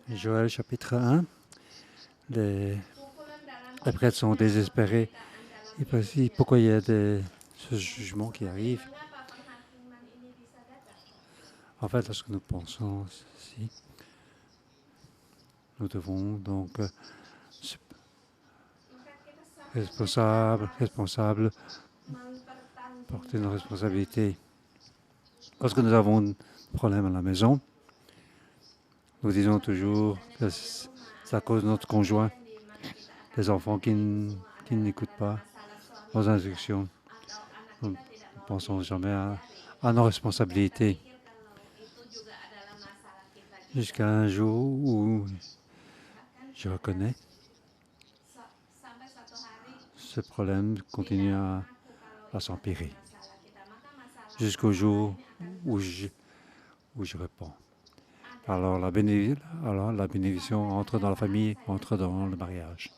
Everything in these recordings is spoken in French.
Joël chapitre 1, les, les prêtres sont désespérés. Pourquoi il y a ce jugement qui arrive? En fait, lorsque nous pensons ceci, nous devons donc responsables, porter nos responsabilités. Lorsque nous avons un problème à la maison, nous disons toujours que c'est à cause de notre conjoint, des enfants qui n'écoutent pas nos instructions. Nous ne pensons jamais à nos responsabilités. Jusqu'à un jour où je reconnais ce problème continue à s'empirer. Jusqu'au jour où je réponds. Alors la bénédiction entre dans la famille, entre dans le mariage.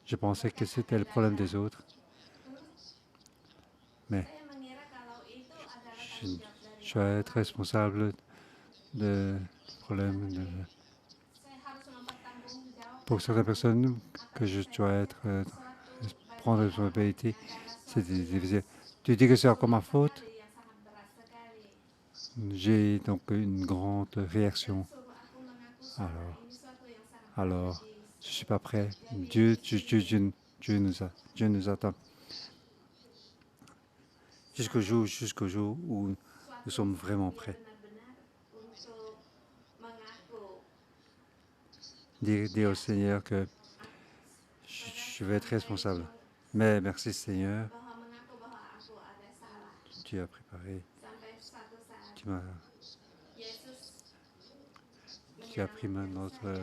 Je pensais que c'était le problème des autres, mais je dois être responsable de problèmes pour certaines personnes que je dois prendre responsabilité. C'est difficile. Tu dis que c'est encore ma faute? J'ai donc une grande réaction. Alors, je ne suis pas prêt. Dieu nous attend. Jusqu'au jour où nous sommes vraiment prêts. Dire au Seigneur que je vais être responsable. Mais merci Seigneur, tu as préparé, tu as pris notre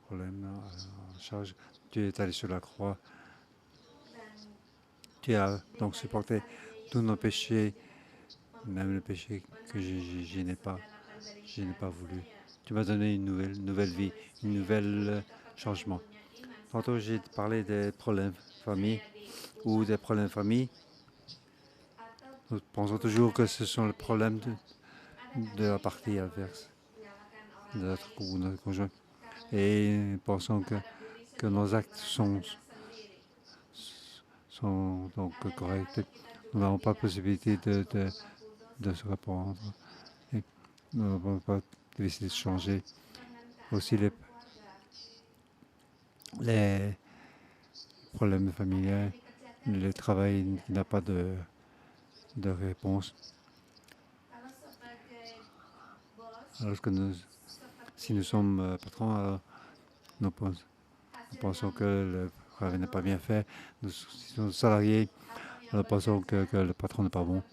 problème en charge. Tu es allé sur la croix. Tu as donc supporté tous nos péchés, même le péché que je n'ai pas voulu. Tu m'as donné une nouvelle vie, un nouvel changement. Tantôt, j'ai parlé des problèmes de famille ou des problèmes de famille. Nous pensons toujours que ce sont les problèmes de la partie adverse, de notre conjoint. Et nous pensons que nos actes sont donc corrects. Nous n'avons pas la possibilité de se répandre. Et nous n'avons pas décidé de changer. Aussi les problèmes familiaux, le travail n'a pas de réponse. Alors si nous sommes patrons, nous pensons que le travail n'est pas bien fait. Si nous sommes salariés, nous pensons que le patron n'est pas bon.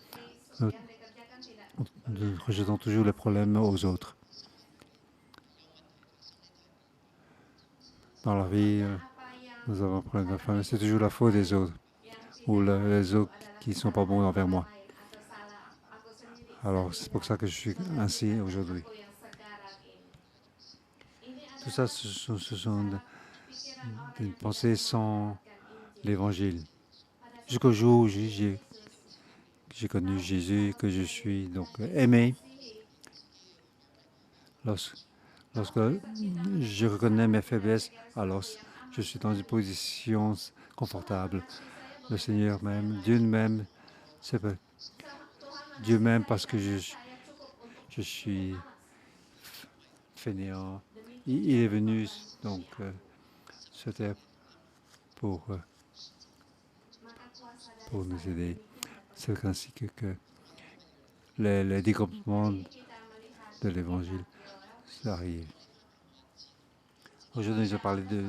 Nous rejetons toujours les problèmes aux autres. Dans la vie, nous avons un problème de famille. C'est toujours la faute des autres ou les autres qui ne sont pas bons envers moi. Alors, c'est pour ça que je suis ainsi aujourd'hui. Tout ça, ce sont des pensées sans l'Évangile. Jusqu'au jour où j'ai connu Jésus, que je suis donc aimé. Lorsque je reconnais mes faiblesses, alors je suis dans une position confortable. Le Seigneur m'aime, Dieu m'aime, c'est vrai. Dieu m'aime parce que je suis fainéant. Il est venu donc sur terre pour nous aider. C'est ainsi que les découpements de l'Évangile arrivent. Aujourd'hui, je parlais de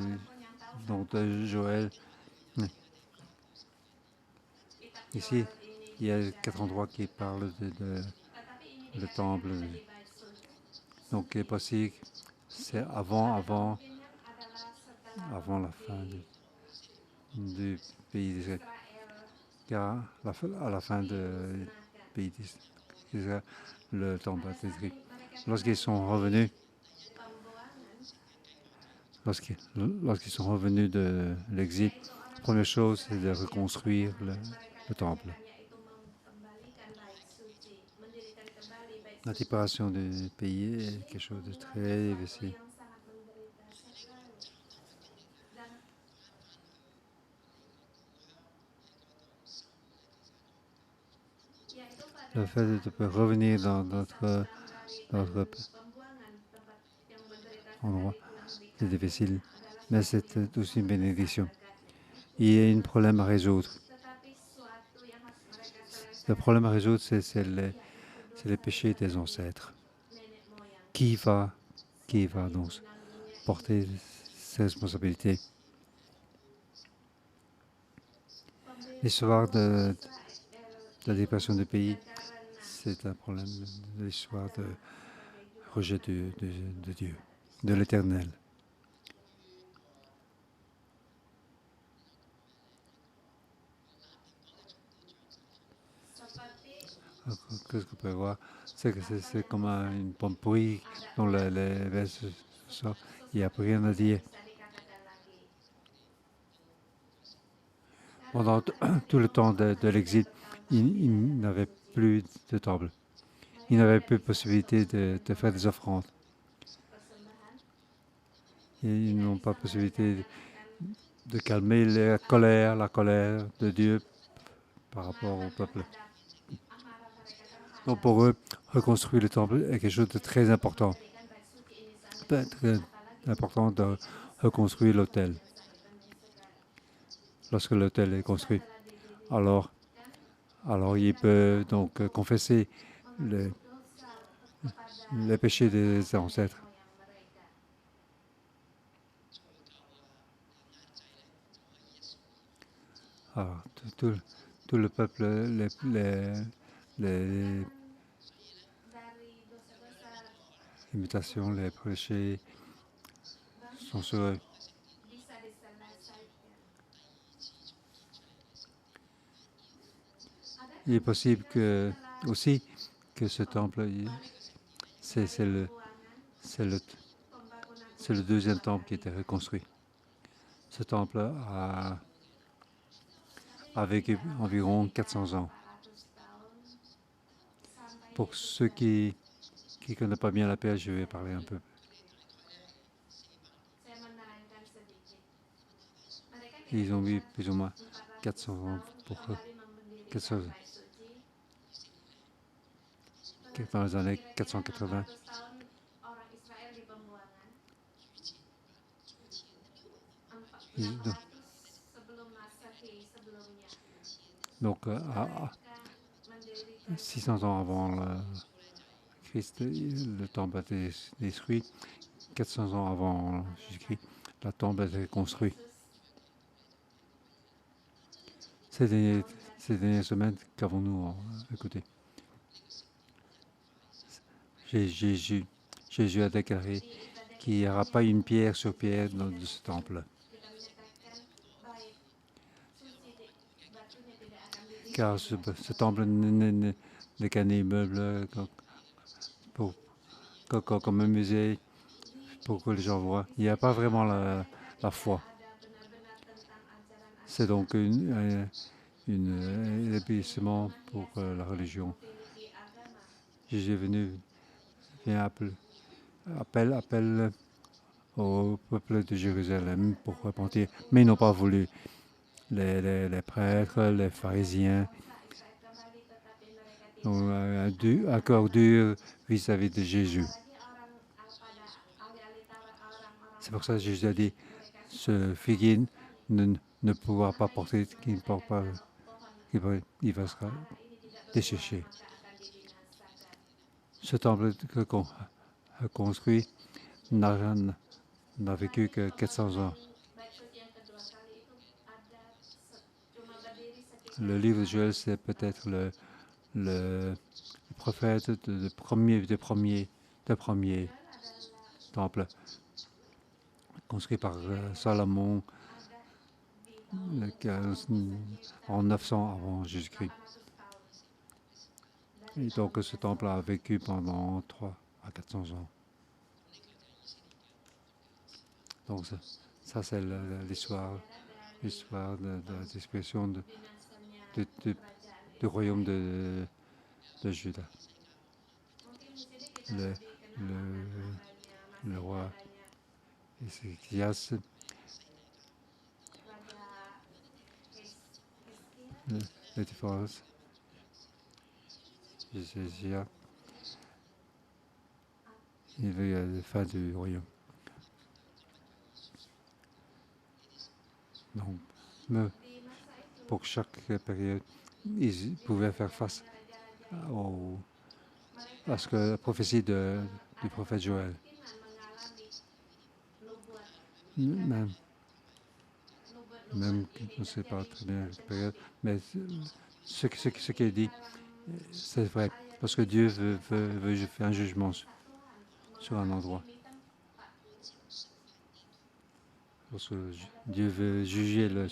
Joël. Ici, il y a 4 endroits qui parlent de le temple. Donc, il est possible, c'est avant la fin du pays d'Israël. Car à la fin du pays d'Israël, le temple a été détruit. Lorsqu'ils sont revenus, de l'exil, la première chose, c'est de reconstruire le temple. La séparation du pays est quelque chose de très difficile. Le fait de revenir dans notre endroit, c'est difficile, mais c'est aussi une bénédiction. Il y a un problème à résoudre. Le problème à résoudre, c'est les péchés des ancêtres. Qui va, qui va donc porter ses responsabilités? L'histoire de la dépression du pays, c'est un problème de l'histoire de rejet de Dieu, de l'Éternel. Qu'est-ce qu'on peut voir? C'est que c'est comme une pomme pourrie dont les vestes sortent. Il n'y a plus rien à dire. Pendant tout le temps de l'exil, il n'avait plus de temple. Il n'avait plus de possibilité de faire des offrandes. Ils n'ont pas possibilité de calmer la colère de Dieu par rapport au peuple. Donc pour eux, reconstruire le temple est quelque chose de très important. Très important de reconstruire l'autel. Lorsque l'autel est construit, alors il peut donc confesser les péchés des ancêtres. Alors, tout le peuple, les imitations, les péchés sont sur eux. Il est possible que aussi que ce temple, c'est le deuxième temple qui a été reconstruit. Ce temple a vécu environ 400 ans. Pour ceux qui ne connaissent pas bien la paix, je vais parler un peu. Ils ont eu plus ou moins 400 ans pour eux. 400 ans. Dans les années 480. Donc, à 600 ans avant Christ, le temple a été détruit. 400 ans avant Jésus-Christ, la tombe a été construite. Ces dernières semaines, qu'avons-nous écouté? Jésus a déclaré qu'il n'y aura pas une pierre sur pierre dans ce temple. Car ce temple n'est qu'un immeuble comme un musée pour que les gens voient. Il n'y a pas vraiment la foi. C'est donc un établissement pour la religion. Jésus est venu, appelle au peuple de Jérusalem pour repentir, mais ils n'ont pas voulu. Les prêtres, les pharisiens ont un cœur dur vis-à-vis de Jésus. C'est pour ça que Jésus a dit, ce figuier ne pourra pas porter, il va se dessécher. Ce temple construit n'a vécu que 400 ans. Le livre de Joël, c'est peut-être le prophète de premier temple construit par Salomon en 900 avant Jésus-Christ. Et donc ce temple a vécu pendant 3 à 400 ans. Donc ça c'est l'histoire de la disparition du royaume de Juda. le, le, le roi Ézéchias, le divorce, Ézéchias, il veut la fin du royaume. Donc, pour chaque période, ils pouvaient faire face à ce que la prophétie du prophète Joël. Même, même on ne sait pas très bien la période, mais ce qui est dit, c'est vrai, parce que Dieu veut faire un jugement sur un endroit. Parce que Dieu veut juger la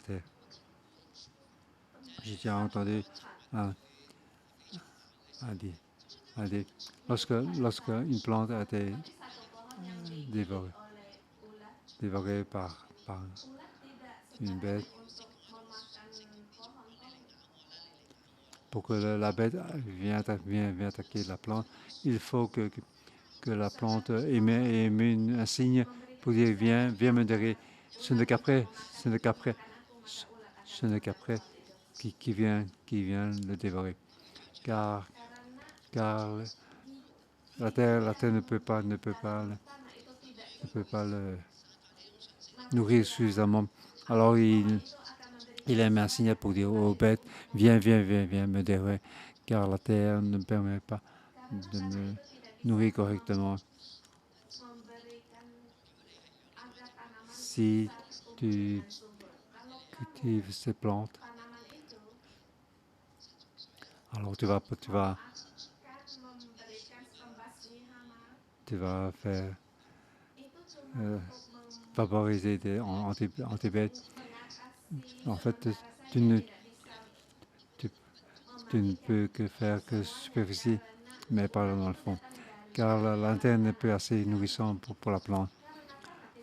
terre. J'ai déjà entendu dire, lorsque une plante a été dévorée par une bête, pour que la bête vienne attaquer la plante, il faut que la plante émet un signe pour dire viens me dévorer. Ce n'est qu'après qui vient le dévorer. Car la terre ne peut pas le nourrir suffisamment. Alors il émet un signe pour dire aux bêtes viens me dévorer, car la terre ne me permet pas de me nourrir correctement. Si tu cultives ces plantes, alors tu vas faire favoriser des antibiotiques. En fait, tu ne peux que faire que superficie, mais pas dans le fond, car l'interne n'est pas assez nourrissant pour la plante.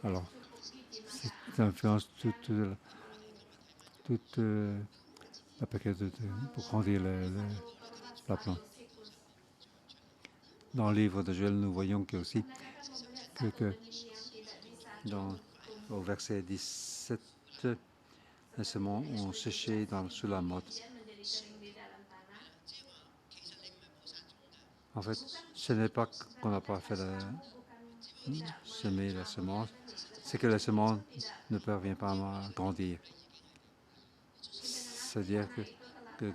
Alors, ça influence toute la paquet pour grandir la plante. Dans le livre de Joël, nous voyons que aussi que au verset 17, les semences ont séché sous la motte. En fait, ce n'est pas qu'on n'a pas fait semer la semence, c'est que la semence ne parvient pas à grandir. C'est-à-dire que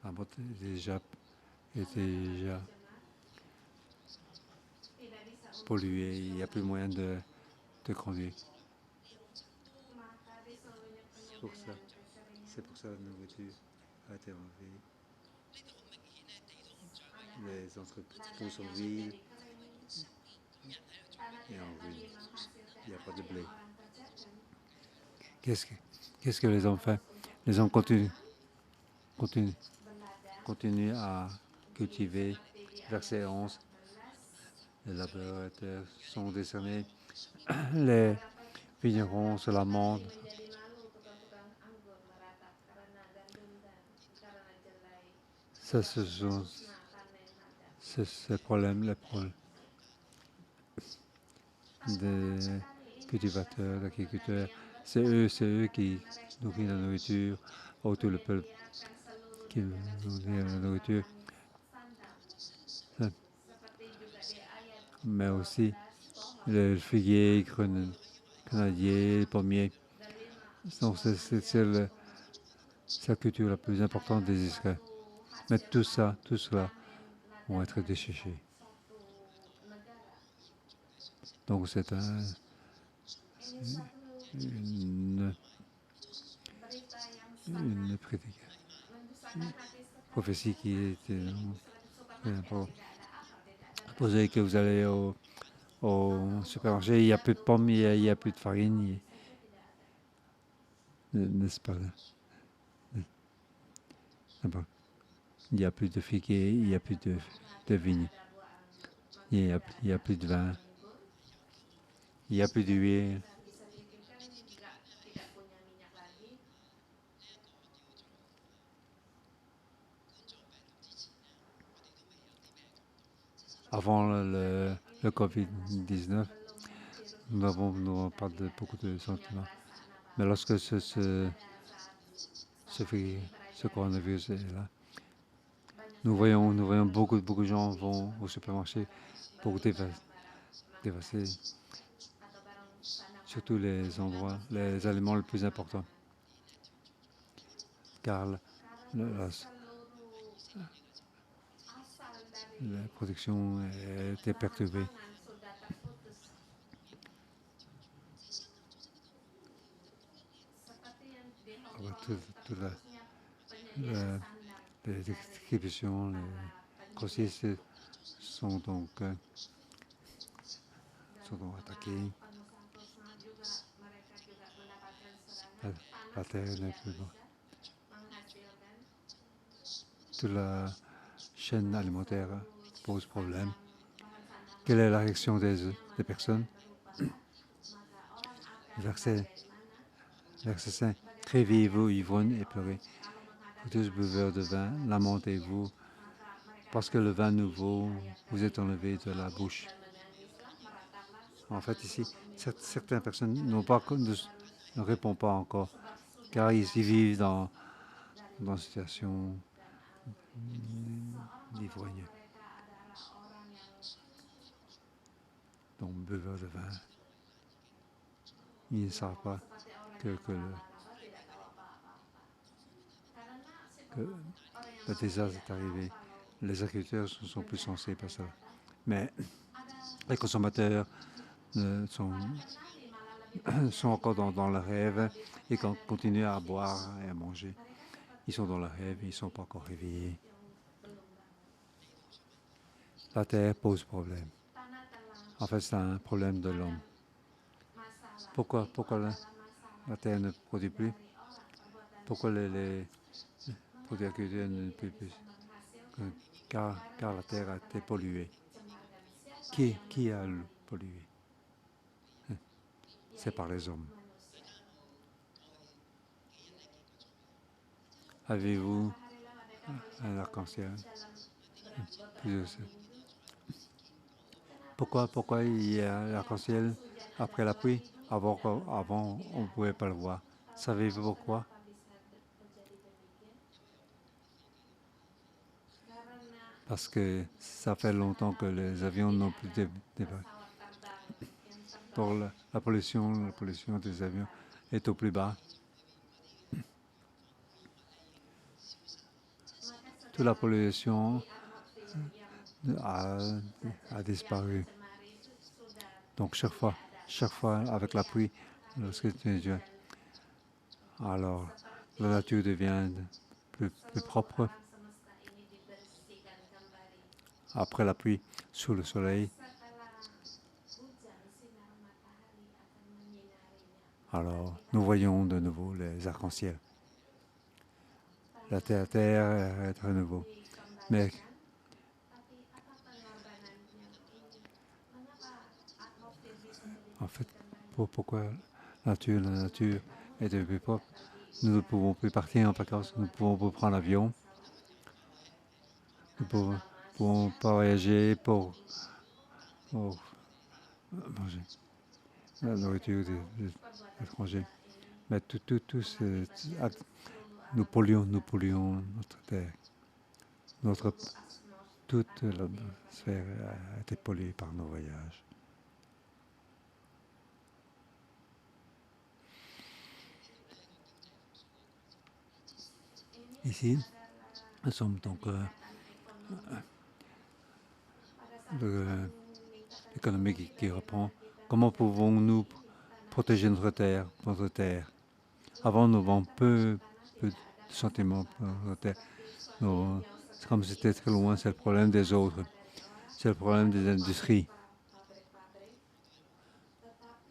la motte est déjà polluée, il n'y a plus moyen de grandir. C'est pour ça que la nourriture a été enlevée. Les entreprises poussent en ville et en ruine. Il n'y a pas de blé. Qu'est-ce que les hommes font? Les hommes continuent à cultiver. Verset 11. Les laborateurs sont décernés. Les vignerons se lamentent. Ça, ce sont les problèmes des cultivateurs, d'agriculteurs. C'est eux qui nourrissent la nourriture, tout le peuple qui nourrit la nourriture. Mais aussi le figuier, le grenadier, le pommier. Donc c'est la culture la plus importante des Israéliens. Mais tout cela vont être desséchés. Donc c'est une prophétie qui était posée que vous allez au supermarché, il n'y a plus de pommes, il n'y a plus de farine, n'est-ce pas? Il n'y a plus de figuier, il n'y a plus de vignes, il n'y a plus de vin, il n'y a plus d'huile. Avant le COVID-19, nous n'avons pas beaucoup de sentiments. Mais lorsque ce coronavirus est là, nous voyons beaucoup de gens vont au supermarché pour dévaster surtout les aliments les plus importants, car la production était perturbée. Toute les distributions, les grossistes sont donc attaqués. La terre n'est plus bonne. Toute la chaîne alimentaire pose problème. Quelle est la réaction des personnes? Verset 5. Réveillez-vous, ivrognes et pleurez. Vous tous buveurs de vin, lamentez-vous, parce que le vin nouveau vous est enlevé de la bouche. En fait, ici, certaines personnes ne répondent pas encore, car ils vivent dans une situation d'ivrogne. Donc, buveurs de vin, ils ne savent pas que le désastre est arrivé. Les agriculteurs sont plus sensés par ça. Mais les consommateurs sont encore dans le rêve et continuent à boire et à manger. Ils sont dans le rêve, ils ne sont pas encore réveillés. La terre pose problème. En fait, c'est un problème de l'homme. Pourquoi la terre ne produit plus? Pourquoi les produits agriculteurs ne produisent plus? Car la terre a été polluée. Qui a pollué? C'est par les hommes. Avez-vous un arc-en-ciel? Pourquoi il y a l'arc-en-ciel après la pluie? Avant, on ne pouvait pas le voir. Savez-vous pourquoi? Parce que ça fait longtemps que les avions n'ont plus débarqué. Pour la pollution des avions est au plus bas. Toute la pollution a disparu. Donc chaque fois avec la pluie, lorsque alors la nature devient plus propre. Après la pluie, sous le soleil, alors nous voyons de nouveau les arcs-en-ciel. La terre est à nouveau. Mais en fait, pourquoi la nature est de plus propre? Nous ne pouvons plus partir en vacances, nous ne pouvons plus prendre l'avion, nous ne pouvons pas voyager pour manger la nourriture des étrangers. Mais nous polluons notre terre. Toute l'atmosphère a été polluée par nos voyages. Ici, nous sommes donc l'économie qui reprend. Comment pouvons-nous protéger notre terre? Avant, nous avons peu de sentiments pour notre terre. C'est comme si c'était très loin, c'est le problème des autres. C'est le problème des industries.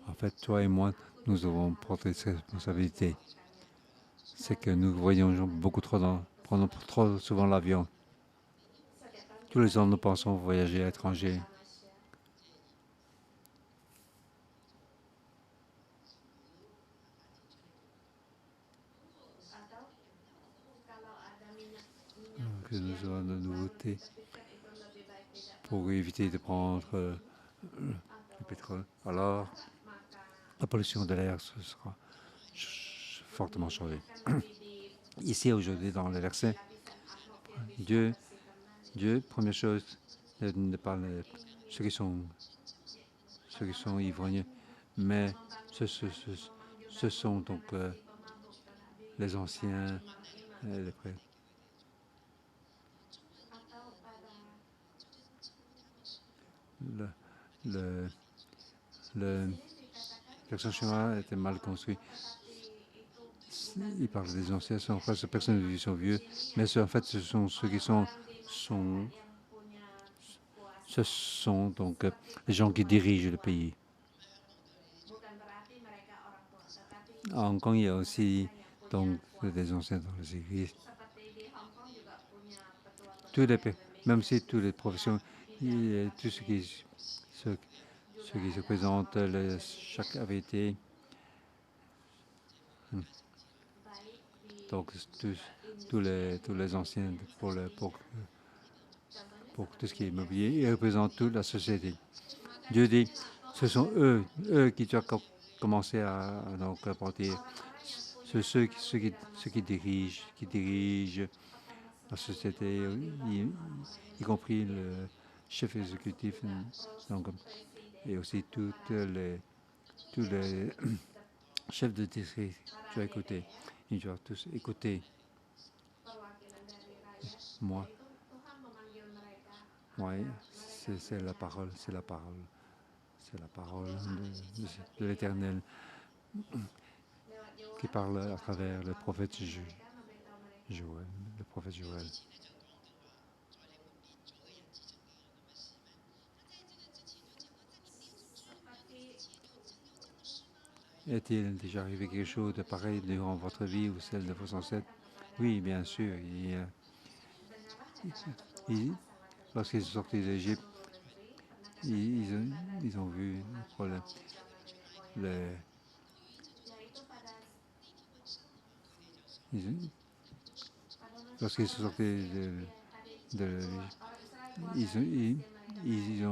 En fait, toi et moi, nous avons porté cette responsabilité. C'est que nous voyons prenons trop souvent l'avion. Tous les ans, nous pensons voyager à l'étranger. Que nous avons de nouveautés. pour éviter de prendre le pétrole. Alors, la pollution de l'air sera fortement changée. Ici, aujourd'hui, dans le verset, Dieu, première chose, ne parle ceux qui sont ivrognes, mais ce sont donc les anciens, les prêtres. L'accent chinois était mal construit. Il parle des anciens, en fait, ces personnes qui sont vieux, mais en fait, ce sont ceux qui ce sont donc les gens qui dirigent le pays. À Hong Kong, il y a aussi donc des anciens dans les églises. Même si toutes les professions, tout ce qui se présentent, chaque avait été. Donc tous les anciens pour tout ce qui est immobilier, ils représentent toute la société. Dieu dit, ce sont eux qui doivent commencer à donc apporter ceux qui dirigent la société, y compris le chef exécutif, donc, et aussi tous les chefs de district. Tu dois écouter. Ils doivent tous écouter moi. Oui, c'est la parole, c'est la parole. C'est la parole de l'Éternel qui parle à travers le prophète Joël. Le prophète Joël. Est-il déjà arrivé quelque chose de pareil durant votre vie ou celle de vos ancêtres? Oui, bien sûr. Lorsqu'ils sont sortis d'Égypte, ils ont vu le problème. Lorsqu'ils sont sortis de ils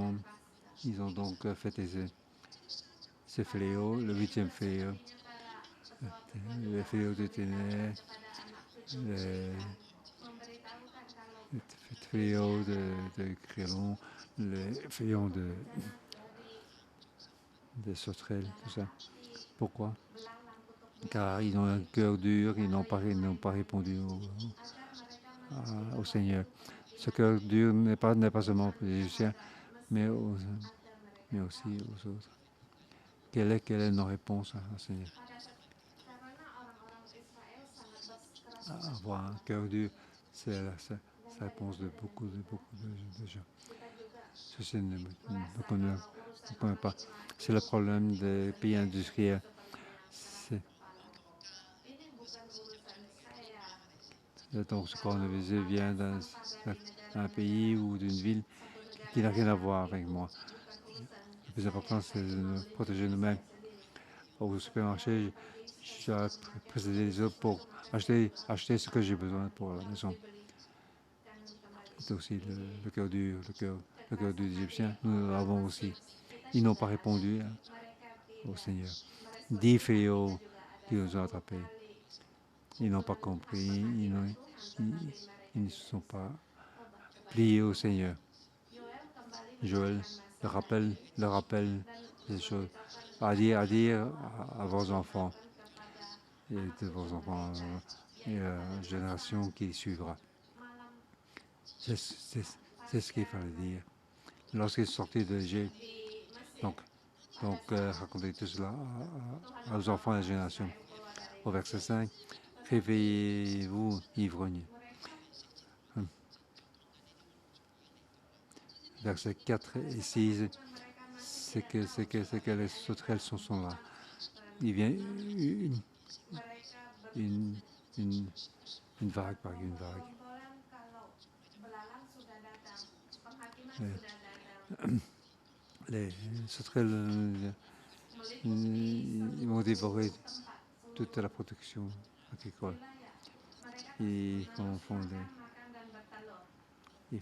ont donc fait ces fléaux, le 8e fléau, le fléau de ténèbres, le fléau de grêlons, le fléau de sauterelles, tout ça. Pourquoi? Car ils ont un cœur dur, ils n'ont pas répondu au Seigneur. Ce cœur dur n'est pas seulement pour les Égyptiens, mais aussi aux autres. Quelle est nos réponses au Seigneur? Avoir un cœur dur, c'est la réponse de beaucoup de gens. Ceci ne me connaît pas. C'est le problème des pays industriels. Donc, ce coronavirus vient d'un pays ou d'une ville qui n'a rien à voir avec moi. Le plus important, c'est de protéger nous-mêmes. Au supermarché, je dois précéder les autres pour acheter ce que j'ai besoin pour la maison. C'est aussi le cœur dur, le cœur des Égyptiens. Nous l'avons aussi. Ils n'ont pas répondu au Seigneur. 10 fléaux qui nous ont attrapés. Ils n'ont pas compris. Ils ne se sont pas pliés au Seigneur. Joël le rappelle des choses à dire à vos enfants et de vos enfants et à la génération qui suivra. C'est ce qu'il fallait dire. Lorsqu'ils sortaient de l'Égypte, donc racontez tout cela à vos enfants et à la génération. Au verset 5, réveillez-vous, ivrognes. Versets 4 et 6, c'est que les sauterelles sont là. Il vient une vague par une vague. Les sauterelles ils vont dévorer toute la production agricole. Ils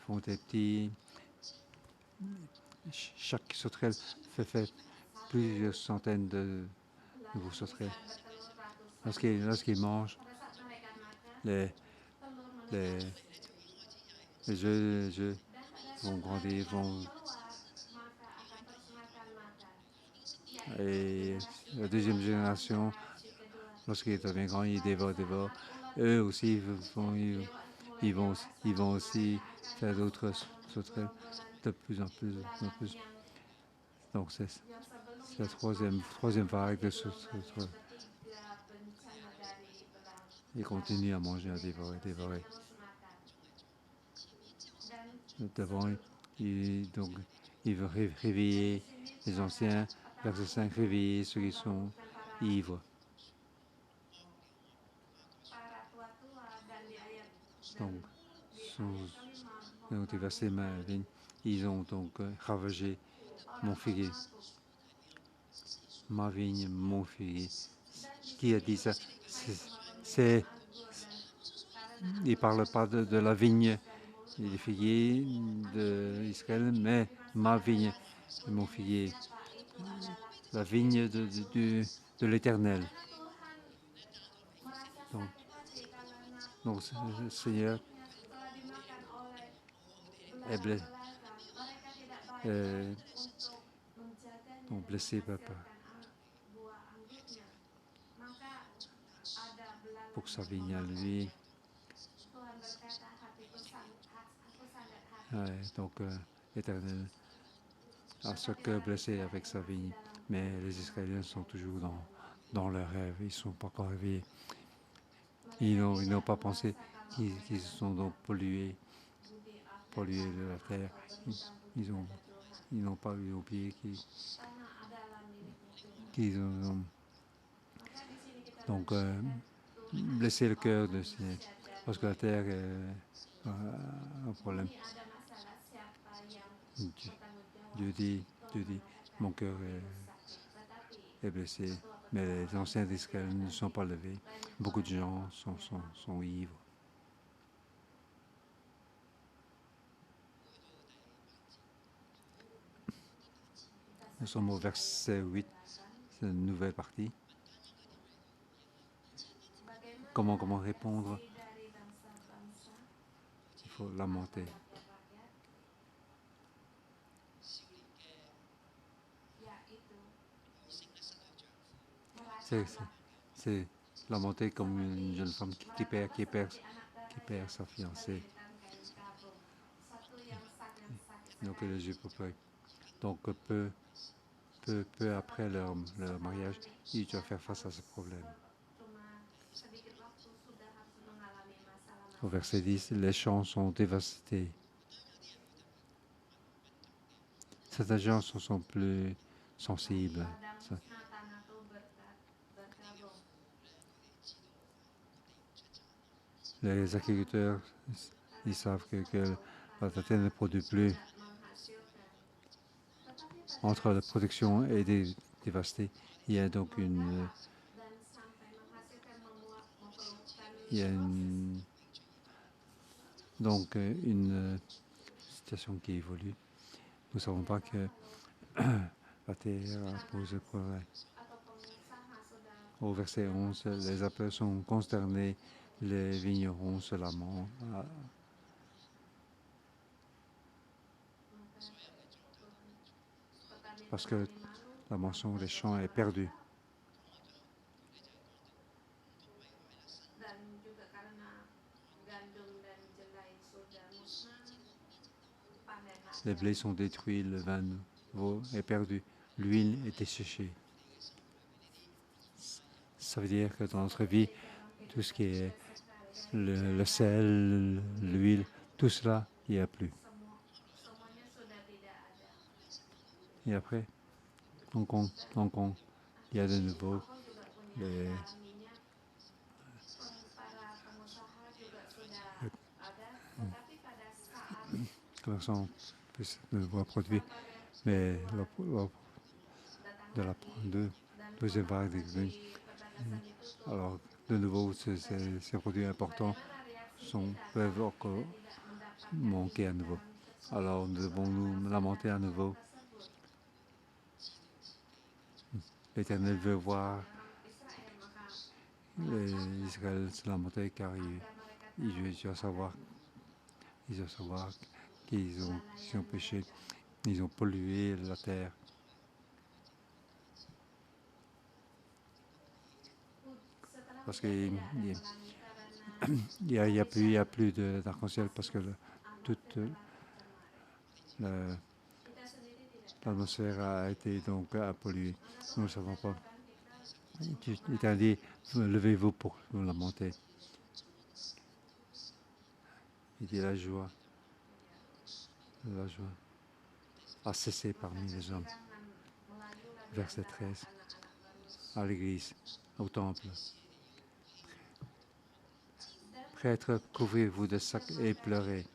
font des petits chaque sauterelle fait plusieurs centaines de nouveaux sauterelles. Lorsqu'ils mangent, les, les, les œufs vont grandir, et la deuxième génération, lorsqu'ils deviennent grands, ils dévorent. Eux aussi, ils vont aussi faire d'autres sauterelles de plus en plus. Donc, c'est la troisième vague de sauterelles. Ils continuent à manger, à dévorer. D'abord, donc, il veut réveiller les anciens. Verset 5, réveiller ceux qui sont ivres. Donc verset 20, ils ont donc ravagé mon figuier. Ma vigne, mon figuier. Qui a dit ça? Il ne parle pas de la vigne et des figuiers d'Israël, mais ma vigne, mon figuier. La vigne de l'Éternel. Donc, le Seigneur est blessé pour sa vigne à lui. Donc, l'Éternel a ce cœur blessé avec sa vigne. Mais les Israéliens sont toujours dans leur rêve. Ils ne sont pas encore réveillés. Ils n'ont pas pensé qu'ils sont donc pollués de la terre. Ils n'ont pas oublié qu'ils ont donc blessé le cœur de ces... Parce que la terre a un problème. Dieu dit, mon cœur est blessé, mais les anciens d'Israël ne sont pas levés. Beaucoup de gens sont ivres. Nous sommes au verset 8, c'est une nouvelle partie. Comment répondre? Il faut lamenter. C'est lamenter comme une jeune femme qui perd sa fiancée. Donc les yeux pleurent. Donc peu après leur mariage, ils doivent faire face à ce problème. Au verset 10, les champs sont dévastés. Certains gens sont plus sensibles. Les agriculteurs, ils savent que la terre ne produit plus. Entre la production et dévastée, il y a donc une situation qui évolue. Nous ne savons pas que la terre pose problème. Au verset 11, les appels sont consternés, les vignerons se lamentent. Parce que la moisson des champs est perdue. Les blés sont détruits, le vin nouveau est perdu, l'huile est desséchée. Ça veut dire que dans notre vie, tout ce qui est le sel, l'huile, tout cela, il n'y a plus. Et après, il y a de nouveau les commerçants de nouveau produits, mais de la deuxième vague des alors de nouveau ces produits importants peuvent encore manquer à nouveau. Alors nous devons nous lamenter à nouveau. L'Éternel veut voir Israël se lamenter car il doit savoir, qu'ils ont péché, ils ont pollué la terre. Parce qu'il n'y a plus d'arc-en-ciel parce que toute l'atmosphère a été donc polluée. Nous ne le savons pas. Il a dit, levez-vous pour nous lamenter. Il dit la joie a cessé parmi les hommes. Verset 13. À l'église, au temple. Prêtres, couvrez-vous de sacs et pleurez.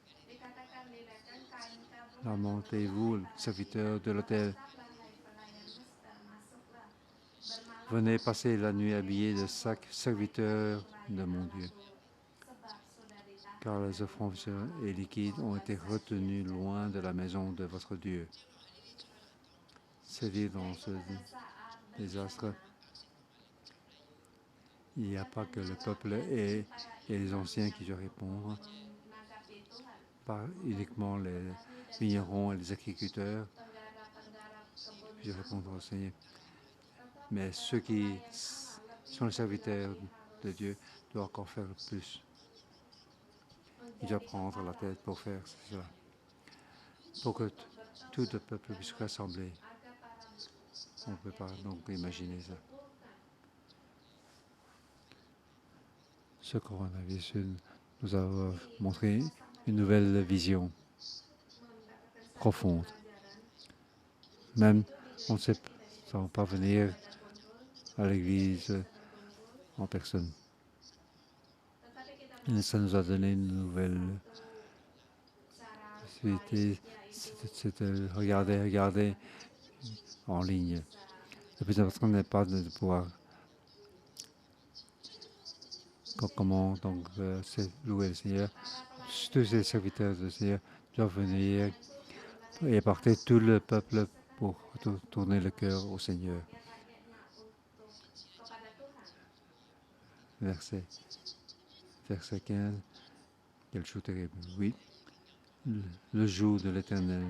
Lamentez-vous, serviteurs de l'autel. Venez passer la nuit habillés de sacs, serviteurs de mon Dieu. Car les offrandes et liquides ont été retenus loin de la maison de votre Dieu. C'est dit dans ce désastre, il n'y a pas que le peuple et les anciens qui doivent répondre, pas uniquement les vignerons et les agriculteurs qui doivent répondre au Seigneur, mais ceux qui sont les serviteurs de Dieu doivent encore faire plus. Ils doivent prendre la tête pour faire cela, pour que tout le peuple puisse rassembler. On ne peut pas donc imaginer ça. Ce coronavirus nous a montré une nouvelle vision profonde. Même on ne sait pas venir à l'église en personne. Et ça nous a donné une nouvelle possibilité, c'est de regarder en ligne. Le plus important n'est pas de pouvoir comment donc louer le Seigneur. Tous les serviteurs du Seigneur doivent venir et apporter tout le peuple pour tourner le cœur au Seigneur. Verset 15. Quel jour terrible. Oui, le jour de l'Éternel.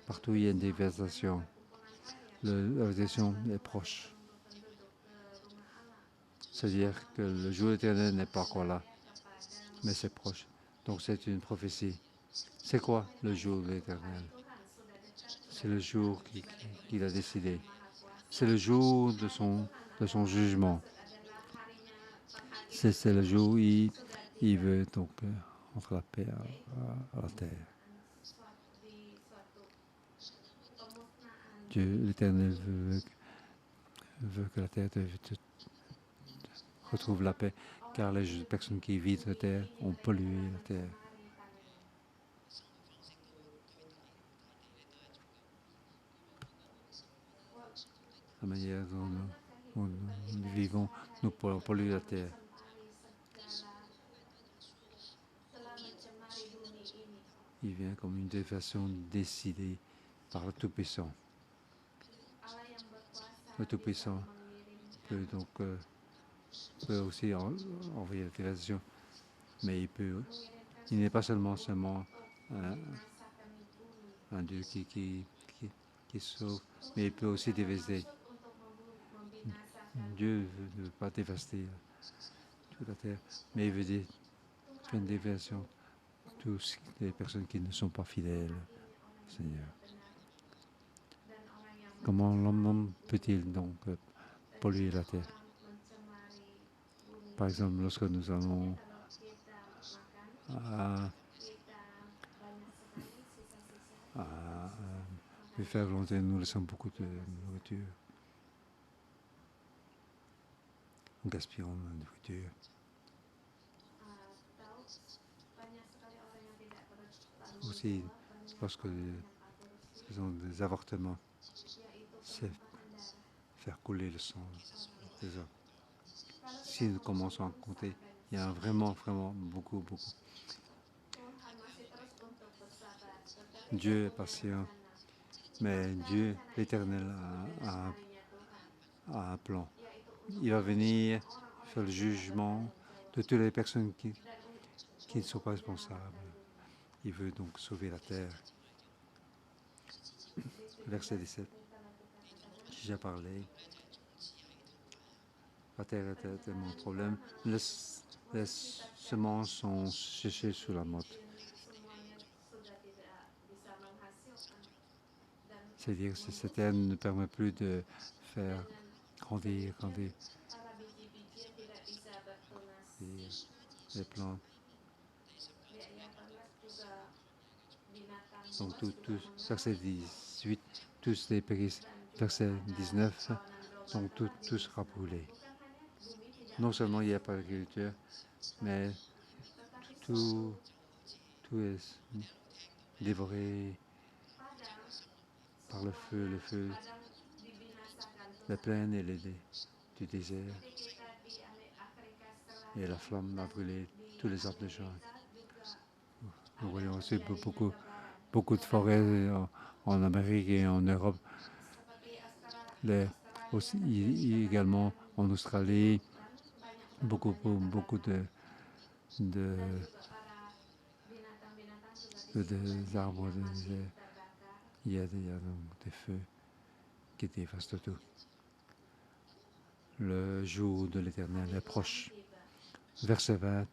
Partout il y a une dévastation. La dévastation est proche. C'est-à-dire que le jour de l'Éternel n'est pas encore là, mais c'est proche. Donc c'est une prophétie. C'est quoi le jour de l'Éternel? C'est le jour qu'il a décidé. C'est le jour de son jugement. C'est le jour où il veut donc entre la paix à la terre. Dieu, l'Éternel, veut que la terre retrouve la paix, car les personnes qui vivent sur la terre ont pollué la terre. La manière dont nous vivons, nous polluons la terre. Il vient comme une déflation décidée par le Tout-Puissant. Le Tout-Puissant peut donc aussi envoyer la déflation, mais il n'est pas seulement un Dieu qui sauve, mais il peut aussi dévaster. Dieu ne veut pas dévaster toute la terre, mais il veut faire une dévastation de toutes les personnes qui ne sont pas fidèles, Seigneur. Comment l'homme peut-il donc polluer la terre? Par exemple, lorsque nous allons faire volonté, nous laissons beaucoup de nourriture. Nous gaspillons la nourriture. Aussi, lorsque ce sont des avortements, c'est faire couler le sang des hommes. Si nous commençons à compter, il y a vraiment beaucoup. Dieu est patient, mais Dieu, l'Éternel, a un plan. Il va venir faire le jugement de toutes les personnes qui ne sont pas responsables. Il veut donc sauver la terre. Verset 17. J'ai déjà parlé. La terre est tellement un problème. Les semences sont séchées sous la motte. C'est-à-dire que cette terre ne permet plus de faire grandir les plantes. Donc, verset 18, tous les péris, verset 19, donc tout sera brûlé. Non seulement il n'y a pas d'agriculture, mais tout est dévoré par le feu, la plaine et du désert. Et la flamme a brûlé tous les arbres de Jean. Nous voyons aussi beaucoup de forêts en Amérique et en Europe. Aussi, également en Australie, beaucoup de arbres. Il y a donc des feux qui dévastent tout. Le jour de l'Éternel est proche. Verset 20.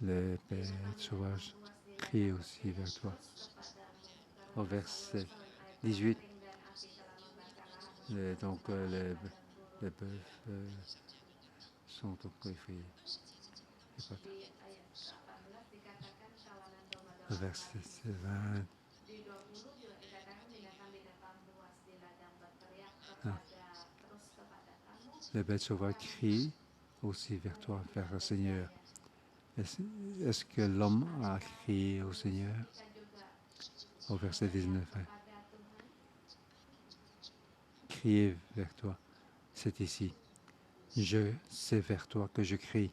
Les bêtes sauvages crient aussi vers toi. Au verset 18, les bœufs sont donc effrayés. Au verset 20, les bêtes sauvages crient aussi vers toi, vers le Seigneur. Est-ce que l'homme a crié au Seigneur? Au verset 19. Crier vers toi, c'est ici. C'est vers toi que je crie,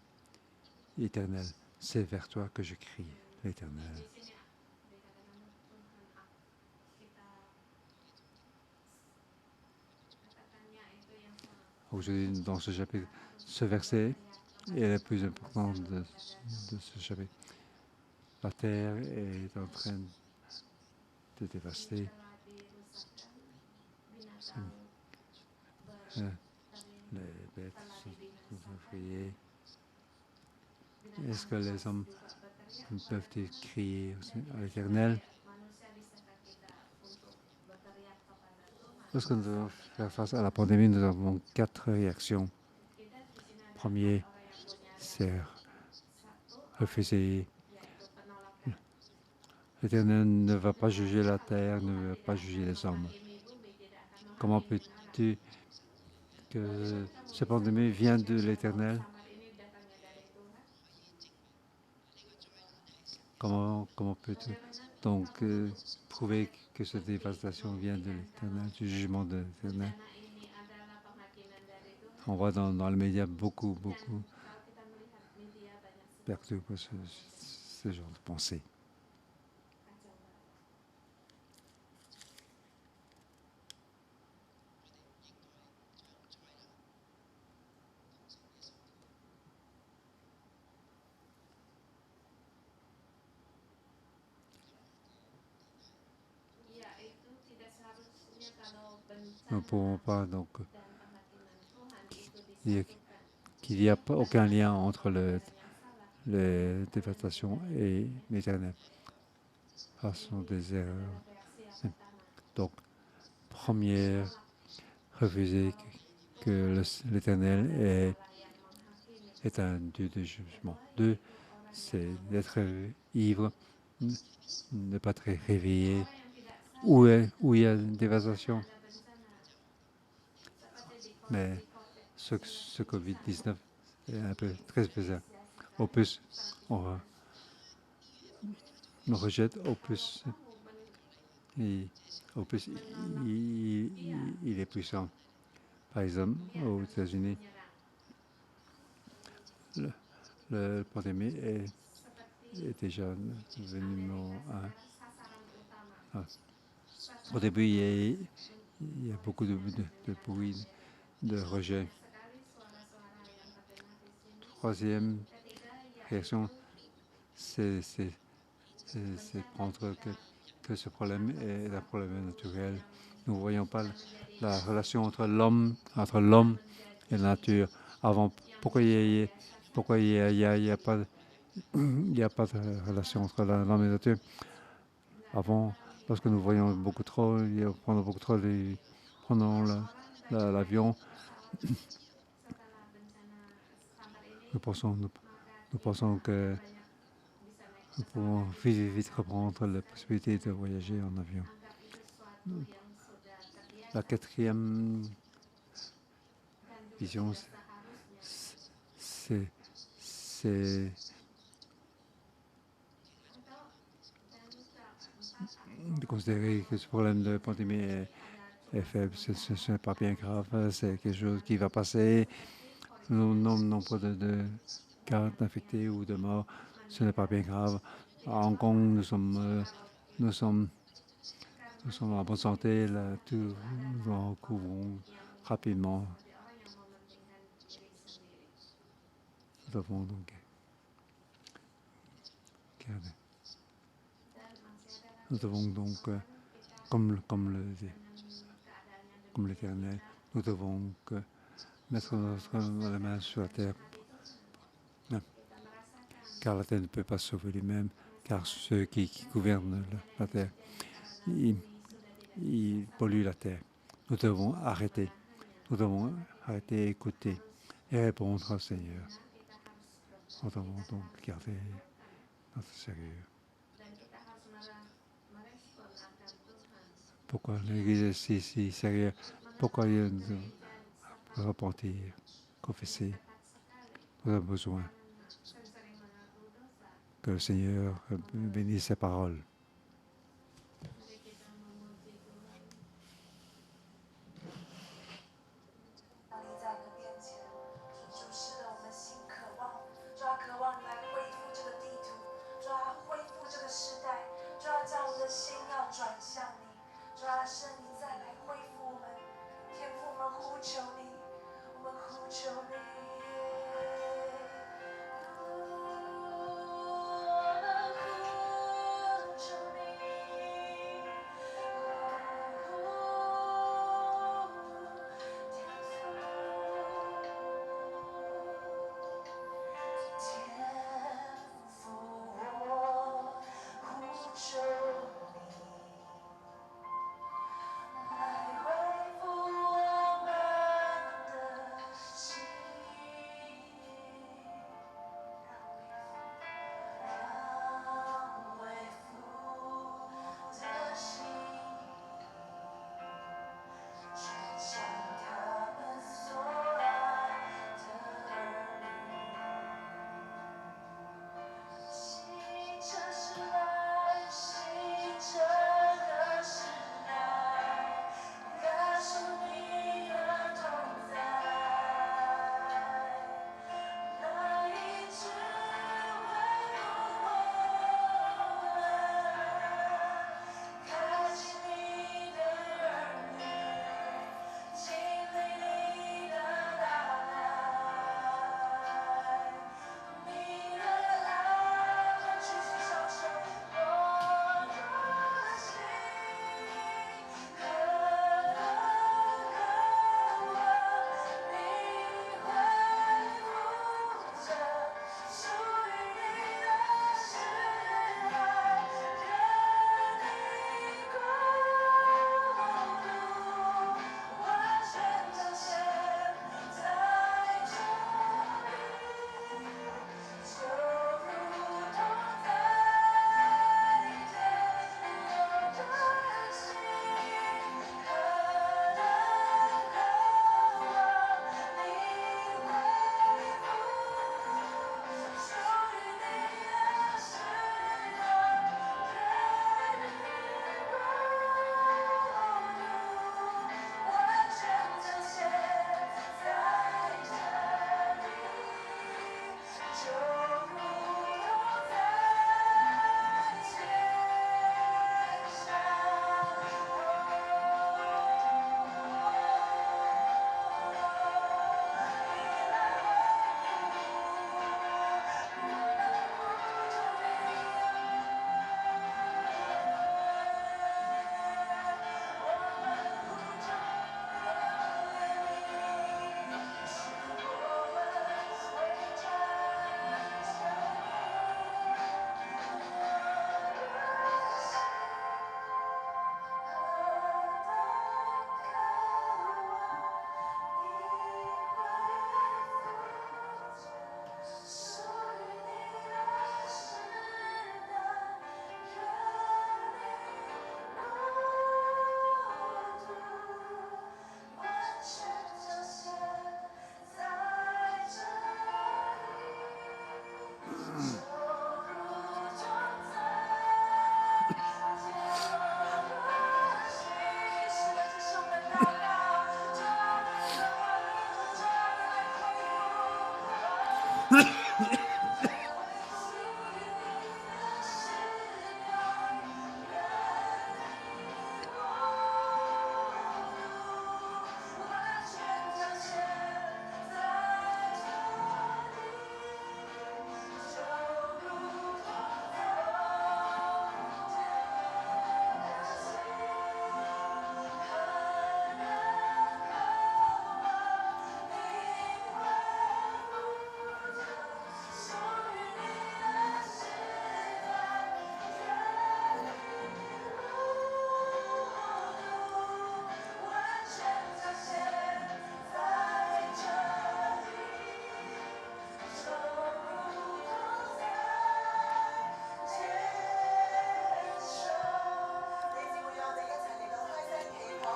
l'Éternel. C'est vers toi que je crie, l'Éternel. Aujourd'hui, dans ce chapitre, ce verset est le plus important de ce chapitre. La terre est en train de dévaster. Les bêtes sont effrayées. Est-ce que les hommes peuvent-ils crier à l'Éternel? Lorsque nous devons faire face à la pandémie, nous avons 4 réactions. Premier, c'est refuser. L'Éternel ne va pas juger la terre, ne va pas juger les hommes. Comment peux-tu que cette pandémie vient de l'Éternel? Comment peux-tu donc prouver que cette dévastation vient de l'Éternel, du jugement de l'Éternel? On voit dans les médias beaucoup perdu par ce genre de pensée. Nous ne pouvons pas donc dire qu'il n'y a pas aucun lien entre les dévastations et l'Éternel. Ce sont des erreurs. Donc, première, refuser que l'Éternel est un Dieu de jugement. Deux, c'est d'être ivre, ne pas être réveillé. Où il y a une dévastation. Mais ce Covid-19 est un peu très bizarre. Au plus, on nous rejette, au plus, il est puissant. Par exemple, aux États-Unis, la pandémie est déjà le numéro un. Ah. Au début, il y a beaucoup de bruit, de rejet. Troisième réaction, c'est prendre que ce problème est un problème naturel. Nous ne voyons pas la relation entre l'homme et la nature. Avant, pourquoi il y a pas, il n'y a pas de relation entre l'homme et la nature? Avant, lorsque nous voyons beaucoup trop, prenons beaucoup trop, prenons l'avion, nous pensons que nous pouvons vite reprendre la possibilité de voyager en avion. La quatrième vision, c'est de considérer que ce problème de pandémie est faible. Ce n'est pas bien grave, c'est quelque chose qui va passer. Le nombre de cas d'infectés ou de morts, ce n'est pas bien grave. À Hong Kong, nous sommes en bonne santé. Là, nous recouvrons rapidement. Nous avons donc comme l'Éternel, nous devons mettre la main sur la terre, car la terre ne peut pas sauver lui-même, car ceux qui gouvernent la terre, ils polluent la terre. Nous devons arrêter écouter et répondre au Seigneur. Nous devons donc garder notre sérieux. Pourquoi l'Église est si sérieuse? Pourquoi il nous repentir, confesser? Nous avons besoin que le Seigneur bénisse ses paroles.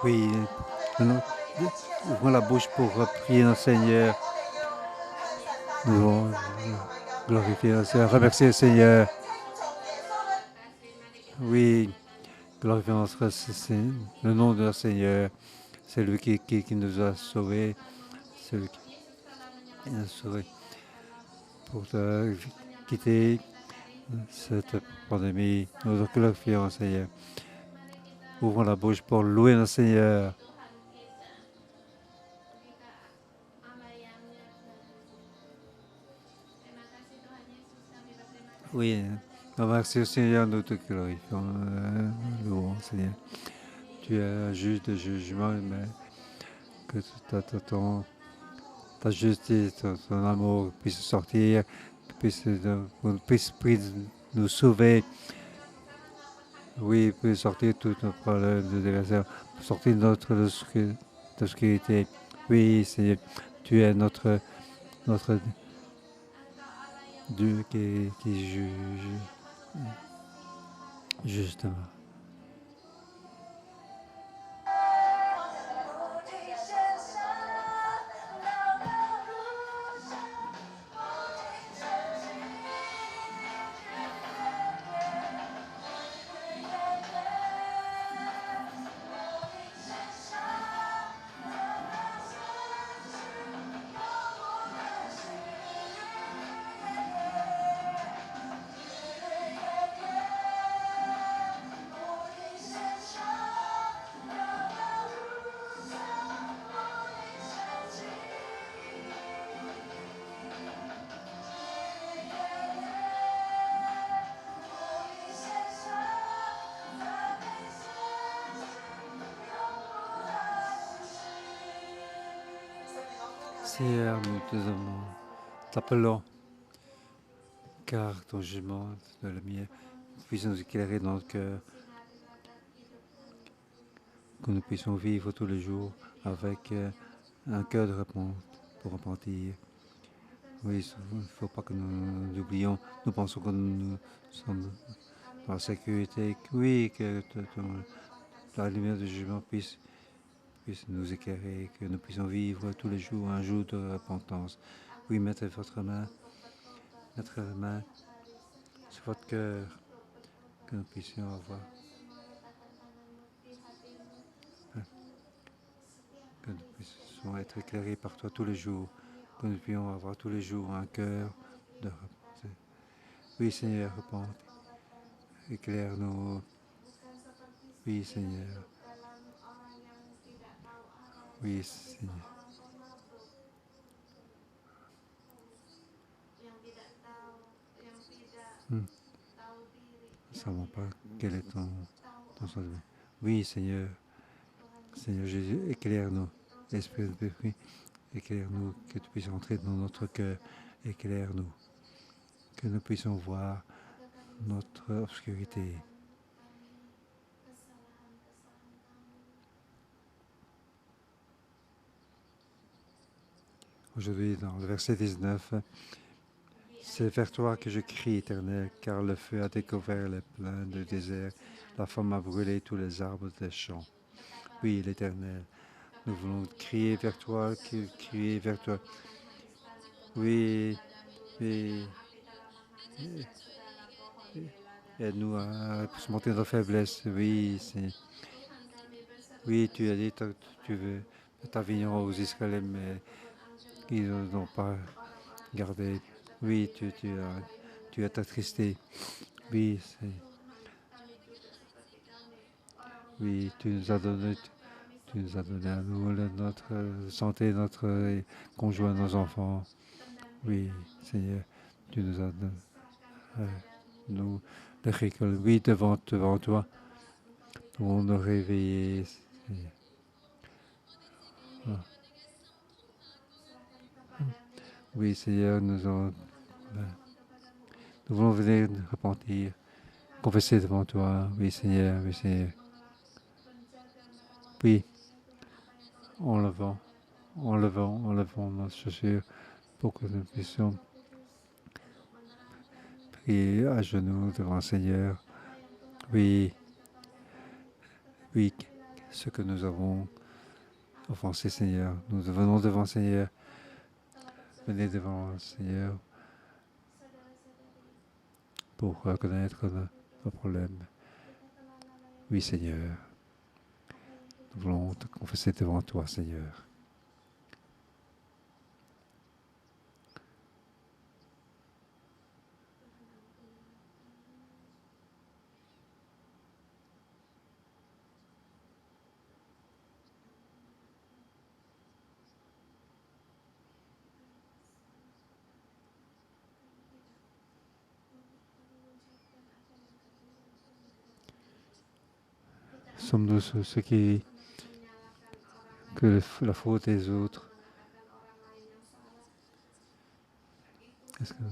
Oui, maintenant, ouvrons la bouche pour prier notre Seigneur. Nous allons glorifier le Seigneur, remercier le Seigneur. Oui, glorifier le nom de notre Seigneur. C'est lui qui nous a sauvés. C'est lui qui nous a sauvés pour quitter cette pandémie. Nous glorifions le Seigneur. Ouvrons la bouche pour louer notre Seigneur. Oui, merci au Seigneur, nous te glorifions, louons, Seigneur. Tu es un juge de jugement, mais que ta justice, ton amour puisse sortir, puisse nous sauver. Oui, puisse sortir toutes nos problèmes de déversion, sortir de notre obscurité. Oui, Seigneur, tu es notre Dieu qui juge justement. Seigneur, nous t'appelons, car ton jugement de la mienne puisse nous éclairer dans notre cœur, que nous puissions vivre tous les jours avec un cœur de réponse pour repentir. Oui, il ne faut pas que nous oublions. Nous pensons que nous sommes dans la sécurité. Oui, que la lumière du jugement puisse nous éclairer, que nous puissions vivre tous les jours un jour de repentance. Oui, mettez votre main sur votre cœur, que nous puissions avoir, que nous puissions être éclairés par toi tous les jours, que nous puissions avoir tous les jours un cœur de repentance. Oui, Seigneur, repente, éclaire-nous. Oui, Seigneur. Oui, Seigneur. Nous ne savons pas quel est ton sens. Oui, Seigneur. Seigneur Jésus, éclaire-nous. Esprit de Dieu, éclaire-nous, que tu puisses entrer dans notre cœur. Éclaire-nous, que nous puissions voir notre obscurité. Aujourd'hui, dans le verset 19, c'est vers toi que je crie, Éternel, car le feu a découvert les plains du désert, la femme a brûlé tous les arbres des champs. Oui, l'Éternel, nous voulons crier vers toi, crier vers toi. Oui, oui. Aide-nous à surmonter nos faiblesses. Oui, oui, tu as dit que tu veux ta vignon aux Israéliens, mais ils n'ont pas gardé. Oui, tu as attristé. Oui, oui, tu nous as donné à nous notre santé, notre conjoint, nos enfants. Oui, Seigneur, tu nous as donné, nous, les récoltes. Oui, devant toi, on nous réveiller. Ah. Oui, Seigneur, nous voulons venir nous repentir, confesser devant toi. Oui, Seigneur, oui, Seigneur. Oui, en levant nos chaussures pour que nous puissions prier à genoux devant le Seigneur. Oui, oui, ce que nous avons offensé, Seigneur. Nous venons devant Seigneur. Venez devant Seigneur pour reconnaître nos problèmes. Oui, Seigneur. Nous voulons te confesser devant toi, Seigneur. Sommes-nous ceux qui que la faute des autres? Est-ce que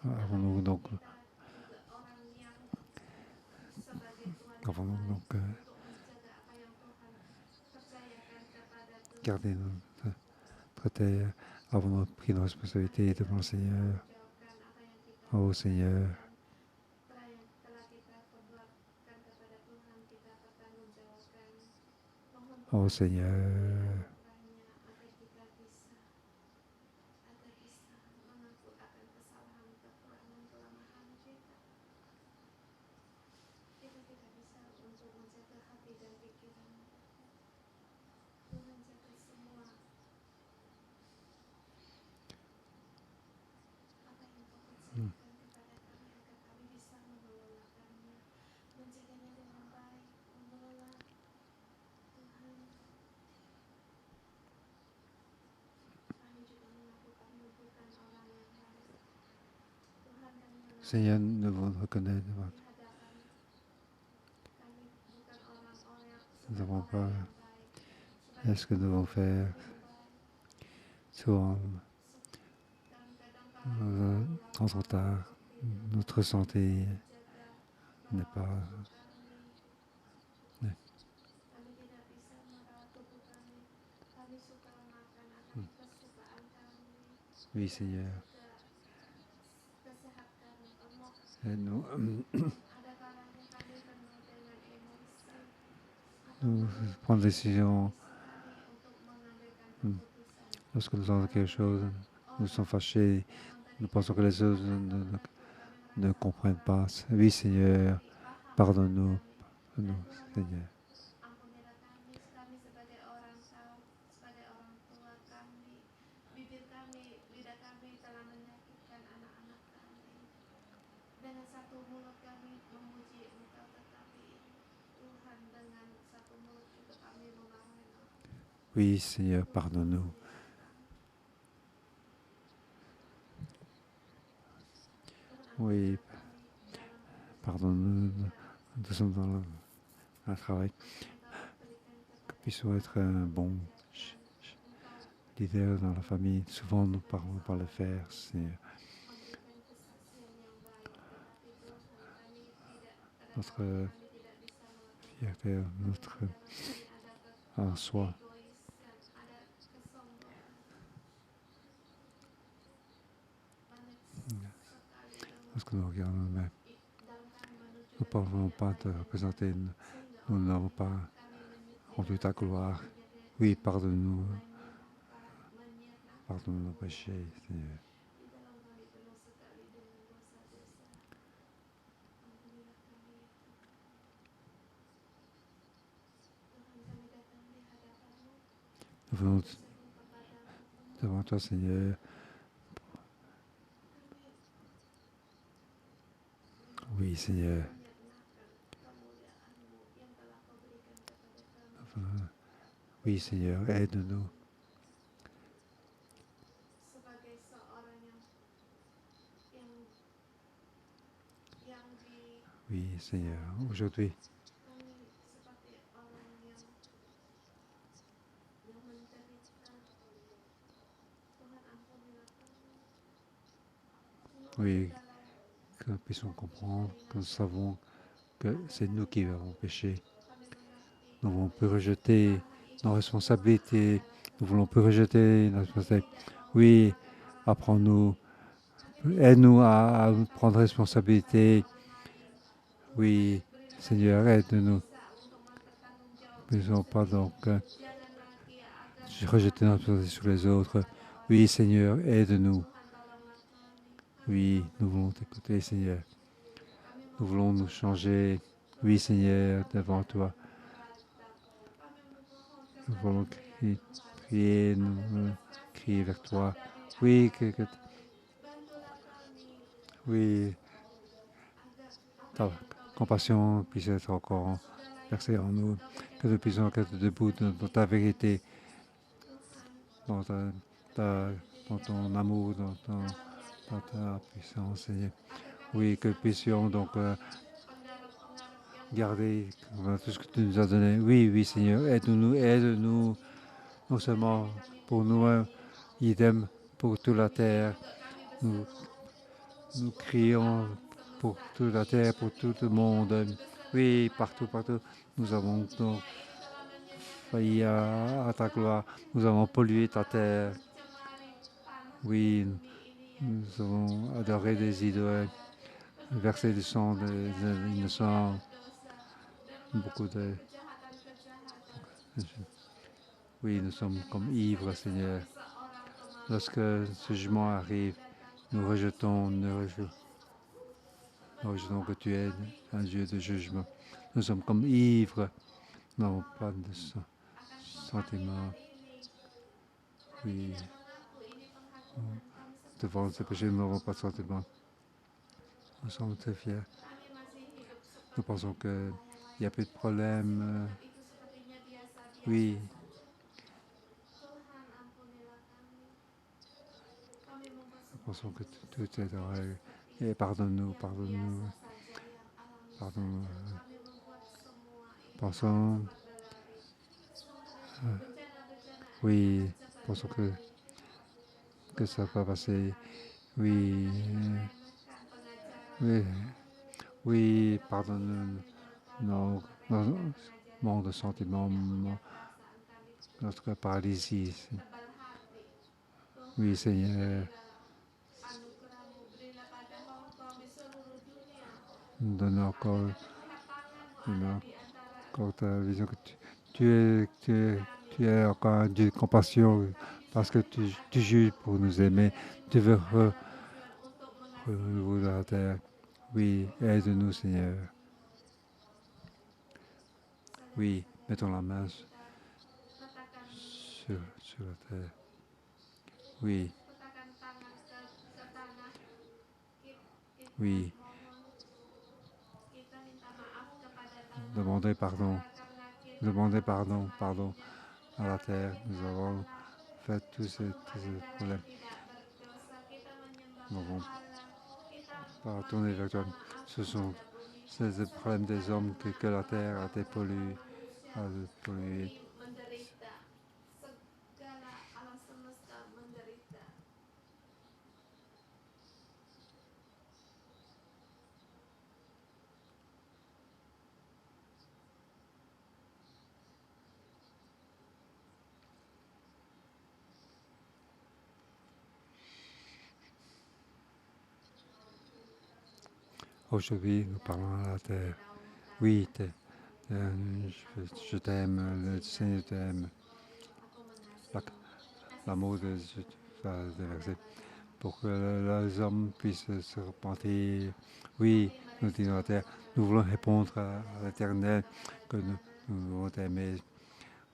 avons-nous donc gardé notre terre? Avons-nous pris nos responsabilités devant le Seigneur? Oh Seigneur, oh Seigneur, Seigneur, nous devons reconnaître. Nous n'avons pas. Est-ce que nous devons faire souvent trop tard? Notre santé n'est pas. Oui, Seigneur. Aide-nous. Nous prenons des décisions. Lorsque nous avons quelque chose, nous sommes fâchés. Nous pensons que les autres ne comprennent pas. Oui, Seigneur. Pardonne-nous. Pardonne-nous, Seigneur. Oui, Seigneur, pardonne-nous. Oui, pardonne-nous. Nous sommes dans un travail. Que puissions être un bon leader dans la famille. Souvent, nous parlons par le faire, Seigneur. Notre fierté, notre en soi. Lorsque nous regardons nous-mêmes, nous ne pouvons pas te représenter. Nous n'avons pas rendu ta gloire. Oui, pardonne-nous. Pardonne nos péchés, Seigneur. Nous venons devant toi, Seigneur. Oui, Seigneur. Oui, Seigneur, aide-nous. Oui, Seigneur, aujourd'hui, oui, que nous puissions comprendre, que nous savons que c'est nous qui avons péché. Nous voulons plus rejeter nos responsabilités. Nous voulons plus rejeter nos responsabilités. Oui, apprends-nous, aide-nous à prendre responsabilité. Oui, Seigneur, aide-nous. Ne faisons pas donc rejeter notre responsabilité sur les autres. Oui, Seigneur, aide-nous. Oui, nous voulons t'écouter, Seigneur. Nous voulons nous changer. Oui, Seigneur, devant toi. Nous voulons crier, crier vers toi. Oui, oui, ta compassion puisse être encore versée en nous. Que nous puissions être debout dans ta vérité, dans, dans ton amour, dans ta puissance, Seigneur. Oui, que nous puissions donc garder tout ce que tu nous as donné. Oui, oui, Seigneur, aide-nous, aide-nous, non seulement pour nous, idem pour toute la terre. Nous, nous crions pour toute la terre, pour tout le monde. Oui, partout, partout. Nous avons donc failli à ta gloire. Nous avons pollué ta terre. Oui, nous avons adoré des idoles, versé du sang des innocents. Beaucoup de... Oui, nous sommes comme ivres, Seigneur. Lorsque ce jugement arrive, nous rejetons que tu es un Dieu de jugement. Nous sommes comme ivres. Nous n'avons pas de sentiment. Oui, devant ce péché, nous n'avons pas de sentiment. Nous sommes très fiers. Nous pensons qu'il n'y a plus de problème. Oui, nous pensons que tout est en règle. Et pardonne-nous, pardonne-nous, pardonne-nous. Pensons, oui, pensons que ça va passer. Oui, oui, oui, pardonne-nous nos manques de sentiments, notre paralysie. Oui, Seigneur, donne encore ta vision que tu es encore un Dieu de compassion parce que tu juges pour nous aimer. Tu veux renouveau de la terre. Oui, aide-nous, Seigneur. Oui, mettons la main sur la terre. Oui, oui. Demandez pardon. Demandez pardon, pardon à la terre. Nous avons fait tous ces problèmes. Nous n'avons pas retourné vers toi. Ce sont ces problèmes des hommes que la terre a été polluée. Aujourd'hui, nous parlons à la terre. Oui, je t'aime, le Seigneur t'aime. L'amour de Dieu va déverser pour que les hommes puissent se repentir. Oui, nous disons la terre, nous voulons répondre à l'Éternel que nous voulons t'aimer.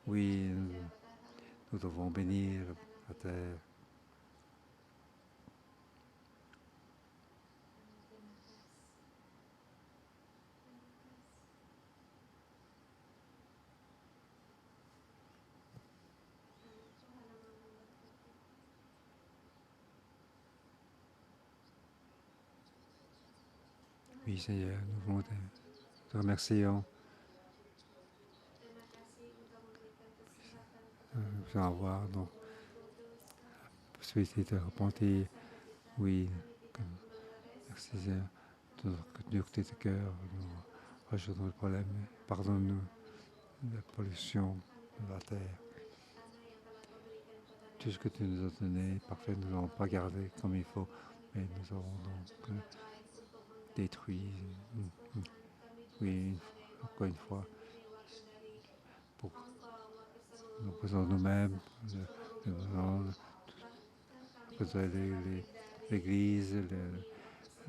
Oui, nous devons bénir la terre. Oui, Seigneur, nous voulons te remercions. Nous allons avoir donc la possibilité de repentir. Oui, merci Seigneur de notre dureté de cœur. Nous rejetons le problème. Pardonne-nous de la pollution de la terre. Tout ce que tu nous as donné, parfait, nous ne l'avons pas gardé comme il faut, mais nous avons donc détruit. Oui, encore une fois, pour nous présenter nous-mêmes, nous présenter l'Église,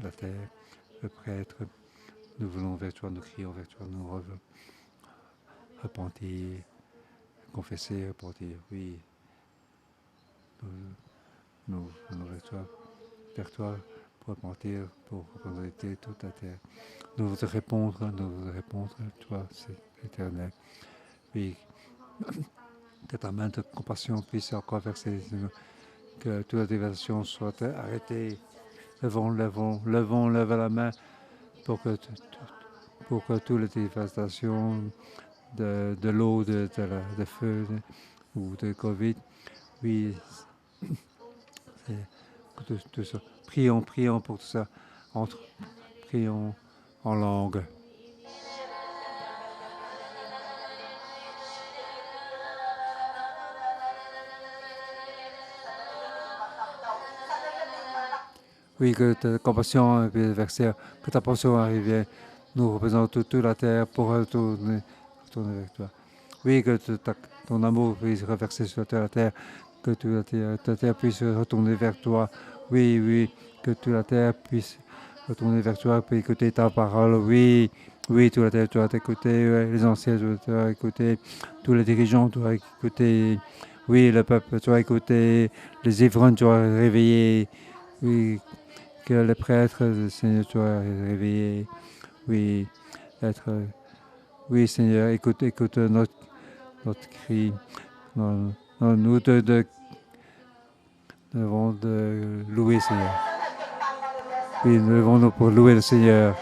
la terre, le prêtre. Nous voulons vers toi, nous crions vers toi, nous repentir, confesser, repentir. Oui, nous venons vers toi pour repentir, pour représenter toute la terre. Nous voulons te répondre, toi, c'est éternel. Oui, que ta main de compassion puisse encore verser, que toute la dévastation soit arrêtée. Levons la main pour que toute la dévastation de l'eau, de feu ou de Covid, oui, tout ça. Prions pour tout ça. Prions en langue. Oui, que ta compassion verser, que ta passion arrive. Nous représentons toute la terre pour retourner avec toi. Oui, que ton amour puisse reverser sur la terre, que toute ta terre puisse retourner vers toi. Oui, que toute la terre puisse retourner vers toi, puis écouter ta parole. Oui, toute la terre doit écouter, les anciens doivent écouter, tous les dirigeants doivent écouter. Oui, le peuple doit écouter, les ivrognes doivent réveiller. Oui, que les prêtres, le Seigneur, doit réveiller. Oui, oui, Seigneur, écoute notre cri. Nous devons de louer, Seigneur. Oui, nous devons pour louer le Seigneur.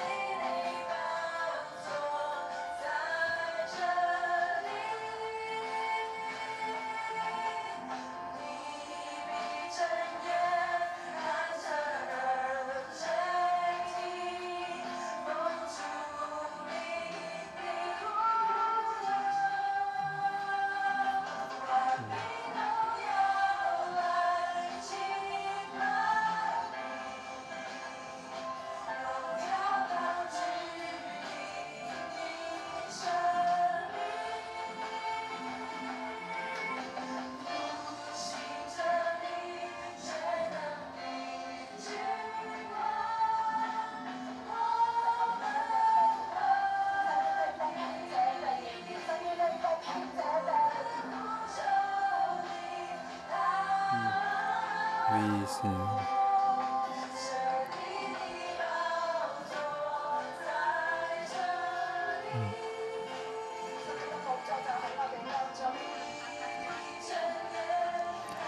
Oui, Seigneur.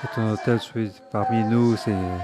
Que ton hôtel soit parmi nous, Seigneur.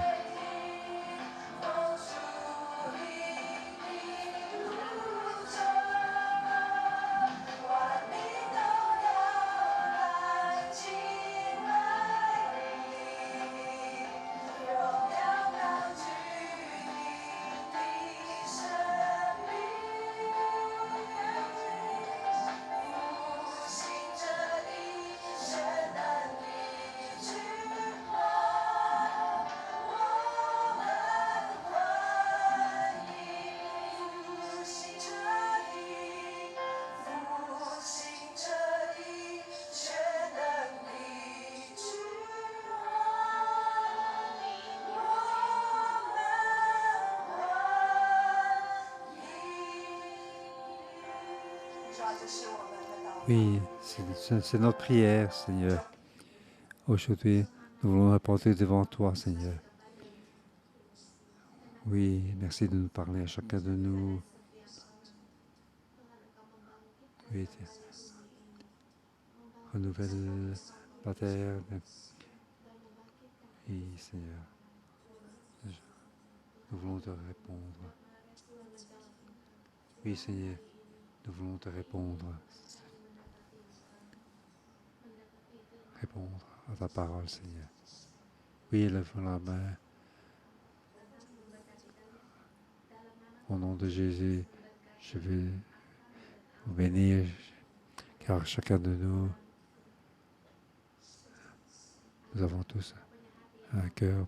Oui, c'est notre prière, Seigneur. Aujourd'hui, nous voulons apporter devant toi, Seigneur. Oui, merci de nous parler à chacun de nous. Oui, renouvelle la terre. Oui, Seigneur. Nous voulons te répondre. Oui, Seigneur, nous voulons te répondre. Répondre à ta parole, Seigneur. Oui, lève la main. Au nom de Jésus, je vais vous bénir, car chacun de nous, nous avons tous un cœur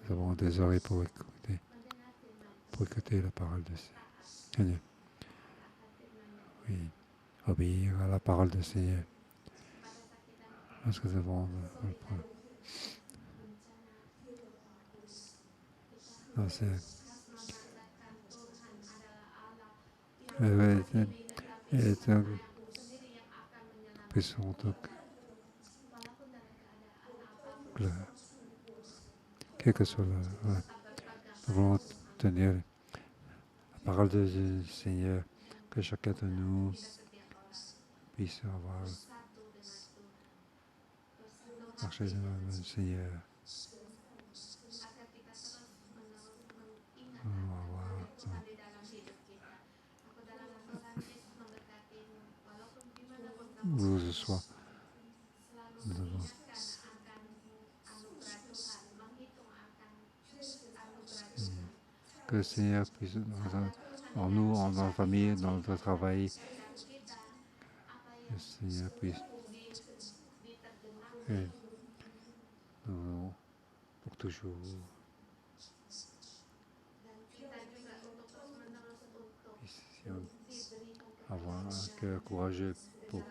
nous avons des oreilles pour écouter la parole de Dieu. Seigneur, oui, obéir à la parole du Seigneur. Lorsque nous avons et puissant untuk quel que soit nous voulons tenir la parole du Seigneur, que chacun de nous puisse avoir marché devant le Seigneur. Où ce soit, nous devons que le Seigneur puisse, en nous, en notre famille, dans notre travail, que le Seigneur puisse, nous, pour toujours, avoir un cœur courageux pour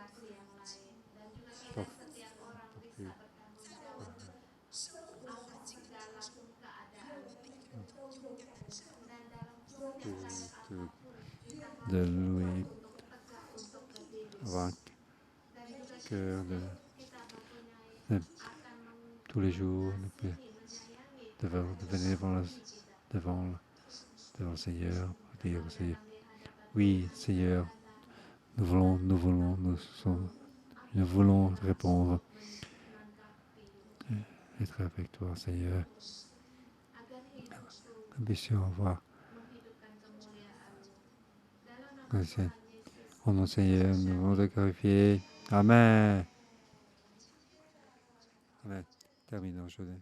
de louer, avoir un cœur de tous les jours, de venir devant le Seigneur, dire au Seigneur, oui Seigneur, nous voulons répondre, être avec toi Seigneur, que nous puissions avoir, au nom Seigneur, nous voulons te glorifier. Amen. Amen. Terminons aujourd'hui.